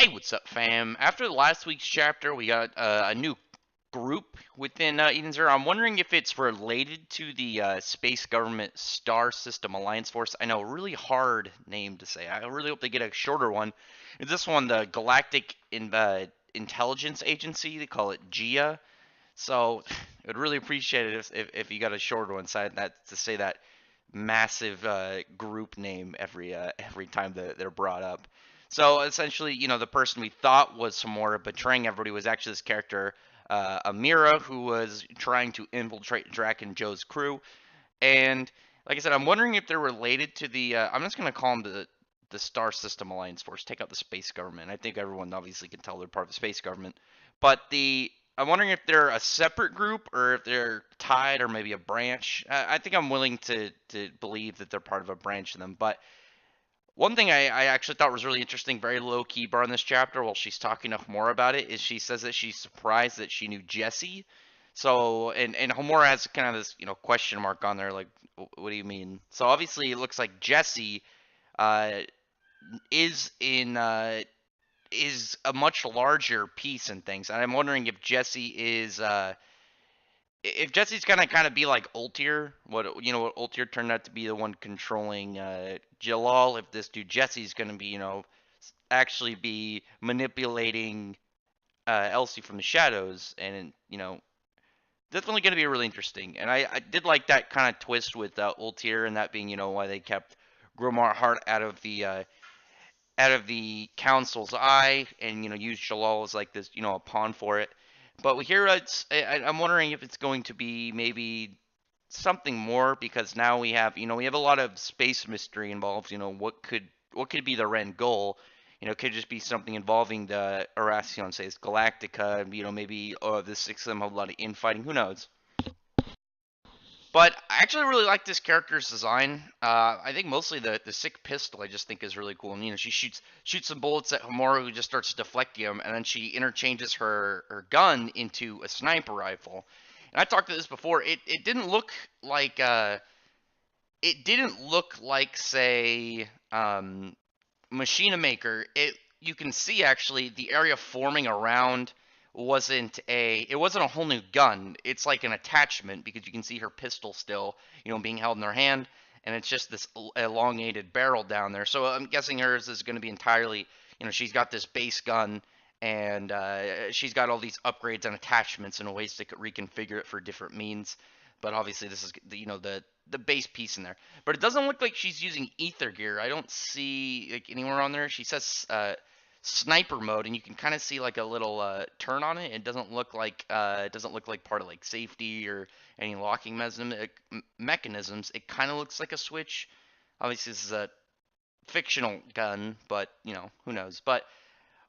Hey, what's up, fam? After last week's chapter, we got a new group within Eden Zero. I'm wondering if it's related to the space government Star System Alliance Force. I know, really hard name to say. I really hope they get a shorter one. Is this one the Galactic Intelligence Agency? They call it GIA. So, I'd really appreciate it if you got a shorter one, side that to say that massive group name every time that they're brought up. So essentially, the person we thought was Samora betraying everybody was actually this character, Amira, who was trying to infiltrate Drac and Joe's crew. And like I said, I'm wondering if they're related to the. I'm just gonna call them the Star System Alliance Force. Take out the space government. I think everyone obviously can tell they're part of the space government. But I'm wondering if they're a separate group or if they're tied or maybe a branch. I think I'm willing to believe that they're part of a branch of them. But one thing I actually thought was really interesting, very low key bar in this chapter, while she's talking enough more about it, is she says that she's surprised that she knew Jesse. So, and Homura has kind of this, question mark on there, like, what do you mean? So obviously it looks like Jesse uh, is in is a much larger piece in things, and I'm wondering if Jesse's gonna kind of be like Ultir, what Ultir turned out to be the one controlling Jalal. If this dude Jesse's gonna be, actually be manipulating Elsie from the shadows, and definitely gonna be really interesting. And I did like that kind of twist with Ultir, and that being, why they kept Gromar Hart out of the council's eye, and use Jalal as like this, a pawn for it. But here, I'm wondering if it's going to be maybe something more, because now we have a lot of space mystery involved. What could be their end goal? Could just be something involving the Erasion, say it's Galactica. Maybe the six of them have a lot of infighting. Who knows? But I actually really like this character's design. I think mostly the sick pistol I just think is really cool. And she shoots some bullets at Homura, who just starts deflecting them, and then she interchanges her gun into a sniper rifle. And I talked to this before. It didn't look like say Machina Maker. You can see actually the area forming around wasn't a whole new gun. It's like an attachment, because you can see her pistol still, being held in her hand, and it's just this elongated barrel down there. So I'm guessing hers is going to be entirely, she's got this base gun, and she's got all these upgrades and attachments and ways to reconfigure it for different means. But obviously this is the base piece in there. But it doesn't look like she's using ether gear. I don't see like anywhere on there. She says sniper mode, and you can kind of see like a little turn on it. It doesn't look like part of like safety or any locking mechanisms. It kind of looks like a switch. Obviously this is a fictional gun, but who knows. But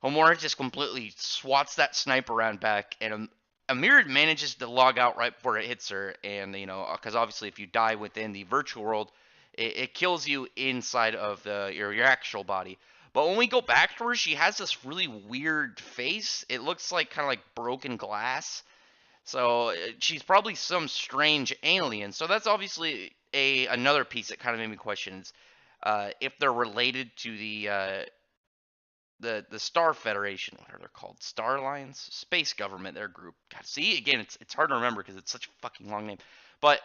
Homura just completely swats that sniper round back, and Amir manages to log out right before it hits her. And because obviously if you die within the virtual world, it kills you inside of your actual body. But when we go back to her, she has this really weird face. It looks like kind of like broken glass. So she's probably some strange alien. So that's obviously another piece that kind of made me question if they're related to the Star Federation. What are they called? Star Alliance? Space Government, their group. God, see, again, it's hard to remember because it's such a fucking long name. But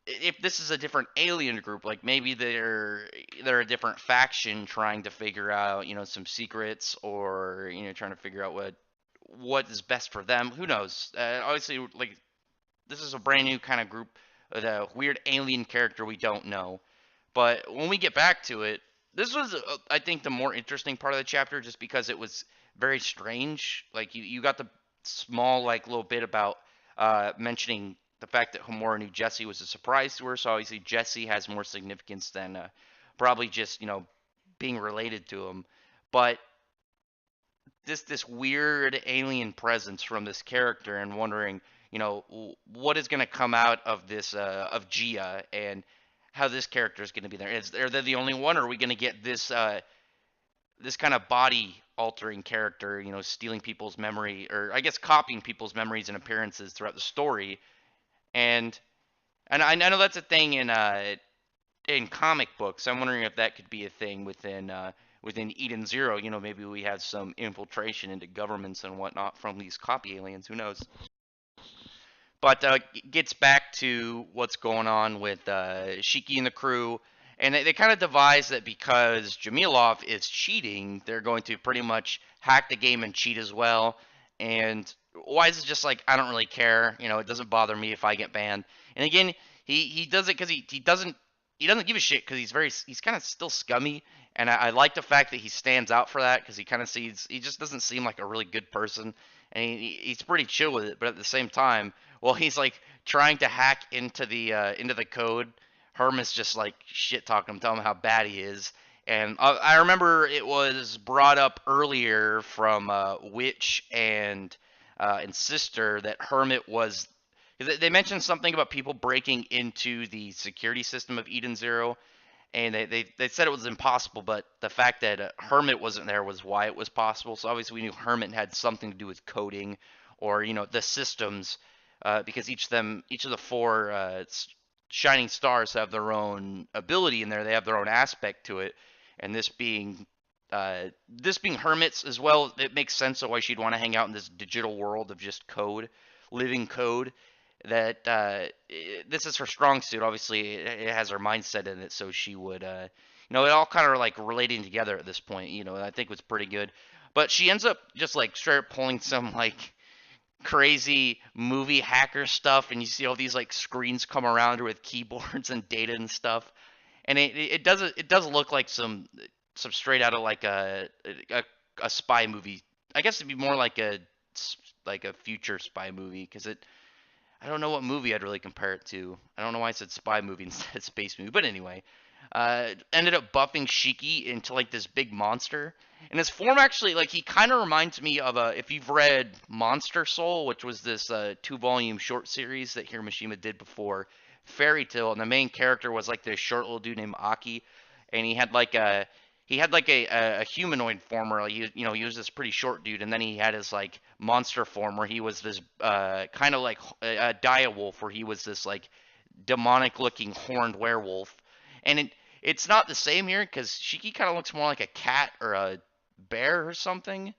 if this is a different alien group, like maybe they're a different faction trying to figure out, some secrets, or trying to figure out what is best for them. Who knows? Obviously, like, this is a brand new kind of group with a weird alien character we don't know. But when we get back to it, this was, I think, the more interesting part of the chapter, just because it was very strange. Like, you got the small, like, little bit about mentioning the fact that Homura knew Jesse was a surprise to her. So obviously Jesse has more significance than probably just being related to him. But this weird alien presence from this character, and wondering what is going to come out of this of Gia, and how this character is going to be there. Are they the only one, or are we going to get this this kind of body altering character, stealing people's memory, or I guess copying people's memories and appearances throughout the story? And I know that's a thing in comic books. I'm wondering if that could be a thing within Eden Zero, maybe we have some infiltration into governments and whatnot from these copy aliens. Who knows? But gets back to what's going on with Shiki and the crew, and they kind of devise that because Jamilov is cheating, they're going to pretty much hack the game and cheat as well. And Wise is just like, I don't really care, it doesn't bother me if I get banned. And again, he does it because he doesn't give a shit because he's kind of still scummy, and I like the fact that he stands out for that because he just doesn't seem like a really good person, and he's pretty chill with it. But at the same time, well, he's like trying to hack into the code. Herm is just like shit talking him, telling him how bad he is. And I remember it was brought up earlier from Witch and Sister that Hermit was. They mentioned something about people breaking into the security system of Eden Zero, and they said it was impossible, but the fact that Hermit wasn't there was why it was possible. So obviously we knew Hermit had something to do with coding, or the systems, because each of the four shining stars have their own ability in there. They have their own aspect to it, and this being Hermit's as well, it makes sense of why she'd want to hang out in this digital world of just code, living code. That this is her strong suit. Obviously, it has her mindset in it, so she would, it all kind of like relating together at this point. And I think was pretty good. But she ends up just like straight up pulling some like crazy movie hacker stuff, and you see all these like screens come around her with keyboards and data and stuff, and it does look like some straight out of like a spy movie. I guess it'd be more like a future spy movie because I don't know what movie I'd really compare it to. I don't know why I said spy movie instead of space movie. But anyway, ended up buffing Shiki into like this big monster. And his form actually, like, he kind of reminds me of if you've read Monster Soul, which was this 2-volume short series that Hiroshima did before Fairy Tale, and the main character was like this short little dude named Aki, and he had like a humanoid form where he was this pretty short dude, and then he had his like monster form where he was this kind of like a dire wolf, where he was this like demonic looking horned werewolf. And it's not the same here because Shiki kind of looks more like a cat or a bear or something,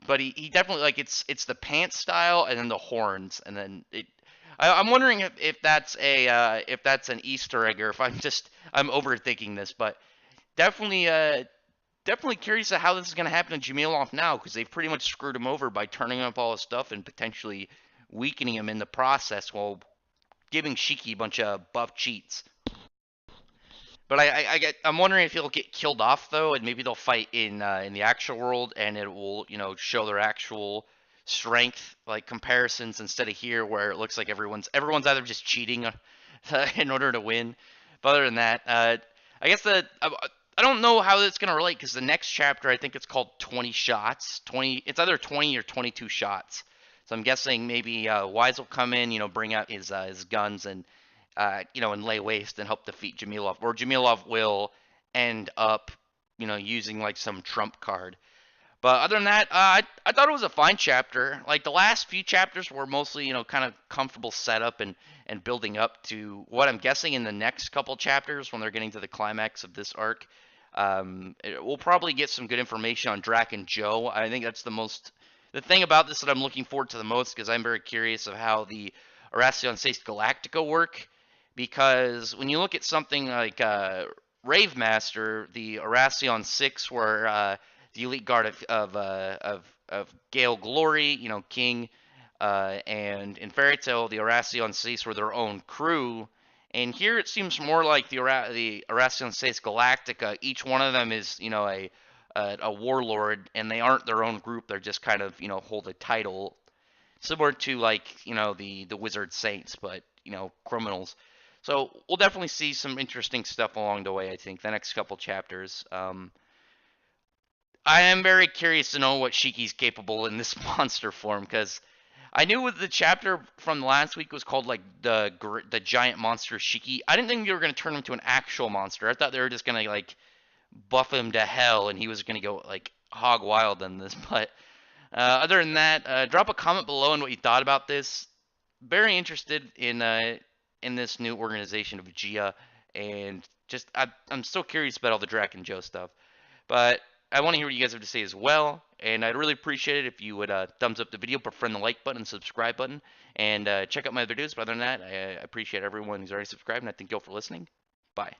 but he definitely, like, it's the pants style and then the horns, and then I'm wondering if that's an Easter egg, or if I'm overthinking this. But definitely definitely curious of how this is going to happen to Jamilov now, because they've pretty much screwed him over by turning up all his stuff and potentially weakening him in the process while giving Shiki a bunch of buff cheats. But I'm wondering if he'll get killed off though, and maybe they'll fight in the actual world, and it will show their actual strength, like comparisons, instead of here where it looks like everyone's either just cheating in order to win. But other than that, I guess I don't know how it's gonna relate, because the next chapter, I think it's called 20 shots. It's either 20 or 22 shots. So I'm guessing maybe Wise will come in, bring out his guns and and lay waste and help defeat Jamilov, or Jamilov will end up, using like some trump card. But other than that, I thought it was a fine chapter. Like, the last few chapters were mostly, kind of comfortable setup and building up to what I'm guessing in the next couple chapters when they're getting to the climax of this arc. We'll probably get some good information on Drac and Joe. I think that's the thing about this that I'm looking forward to the most, because I'm very curious of how the Aracion Seis Galactica work. Because when you look at something like Rave Master, the Aracion 6, where the elite guard of Gale Glory, King, and in Fairy Tale, the Aracion Seis were their own crew. And here it seems more like the Aracion Seis Galactica. Each one of them is, a warlord, and they aren't their own group. They're just kind of, hold a title, similar to like, the Wizard Saints, but criminals. So we'll definitely see some interesting stuff along the way. I think the next couple chapters. I am very curious to know what Shiki's capable in this monster form, because I knew with the chapter from last week was called like the giant monster Shiki. I didn't think they were going to turn him into an actual monster. I thought they were just going to like buff him to hell and he was going to go like hog wild in this. But other than that, drop a comment below on what you thought about this. Very interested in this new organization of Gia, and just I'm still curious about all the Drac and Joe stuff. But I want to hear what you guys have to say as well, and I'd really appreciate it if you would thumbs up the video, prefer the like button, subscribe button, and check out my other videos. But other than that, I appreciate everyone who's already subscribed, and I thank you all for listening. Bye.